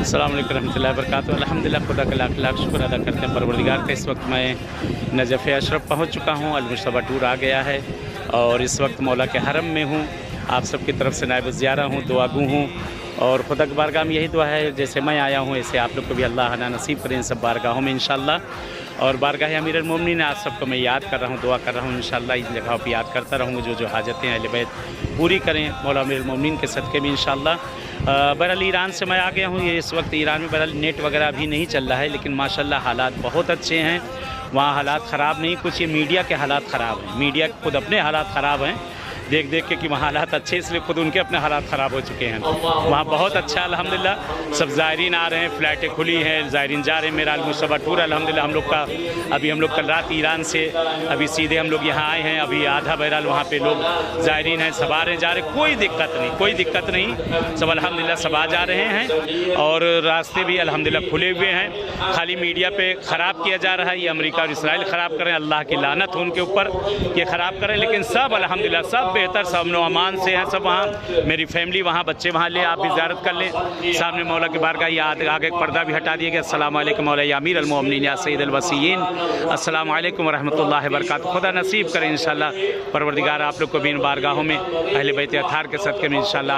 अस्सलाम वालेकुम रहमतुल्लाहि व बरकातुहू। अल्हम्दुलिल्लाह, खुदा का लाख लाख शुक्र अदा करते हैं परवरदिगार का। इस वक्त मैं नजफ़ अशरफ पहुँच चुका हूँ। अल-मुश्तबा टूर आ गया है और इस वक्त मौला के हरम में हूँ। आप सबकी तरफ से नायब ज़ियारा हूँ, दुआगू हूँ और खुदा की बारगाह में यही दुआ है जैसे मैं आया हूँ ऐसे आप लोग को भी अल्लाह ना नसीब करें इन सब बारगाहों में इंशाअल्लाह। और बारगाह अमीरुल मोमिनीन आज सबको मैं याद कर रहा हूँ, दुआ कर रहा हूँ इंशाअल्लाह। इन जगहों पर याद करता रहूँगा, जो हाजतें अहले बैत पूरी करें मौला अमीरुल मोमिनीन के सदक़े में इंशाअल्लाह। बहरहाल ईरान से मैं आ गया हूँ। ये इस वक्त ईरान में बहरहाल नेट वगैरह अभी नहीं चल रहा है, लेकिन माशाल्लाह हालात बहुत अच्छे हैं। वहाँ हालात ख़राब नहीं, कुछ ये मीडिया के हालात ख़राब हैं। मीडिया खुद अपने हालात ख़राब हैं देख देख के कि वहाँ हालात अच्छे, इसलिए खुद उनके अपने हालात ख़राब हो चुके हैं। वहाँ बहुत अच्छा अल्हम्दुलिल्लाह सब ज़ायरीन आ रहे हैं, फ़्लाइटें खुली हैं, ज़ायरीन जा रहे हैं। मेरा अल-मुश्तबा टूर अल्हम्दुलिल्लाह हम लोग का अभी हम लोग कल रात ईरान से अभी सीधे हम लोग यहाँ आए हैं। अभी आधा बहरहाल वहाँ पे लोग ज़ायरीन हैं, सब आ रहे जा रहे, कोई दिक्कत नहीं, कोई दिक्कत नहीं, सब अल्हम्दुलिल्लाह सब आ जा रहे हैं और रास्ते भी अल्हम्दुलिल्लाह खुले हुए हैं। खाली मीडिया पे ख़राब किया जा रहा है, ये अमेरिका और इसराइल ख़राब करें, अल्लाह की लानत हो उनके ऊपर, ये ख़राब करें। लेकिन सब अल्हम्दुलिल्लाह सब बेहतर, सब अमन अमान से हैं सब। वहाँ मेरी फैमिली वहाँ, बच्चे वहाँ ले, आप भी ज़ियारत कर लें। सामने मौला की बारगाह, ये आगे पर्दा भी हटा दिया गया। अस्सलामु अलैकुम मौला या अमीरुल मोमिनीन या सय्यिदुल वसीय्यीन। अस्सलामु अलैकुम व रहमतुल्लाहि व बरकातुहू। खुदा नसीब करें इंशाअल्लाह परवरदिगार आप लोग को भी इन बारगाहों में अहले बैत अताहर के सदक़े में इंशाअल्लाह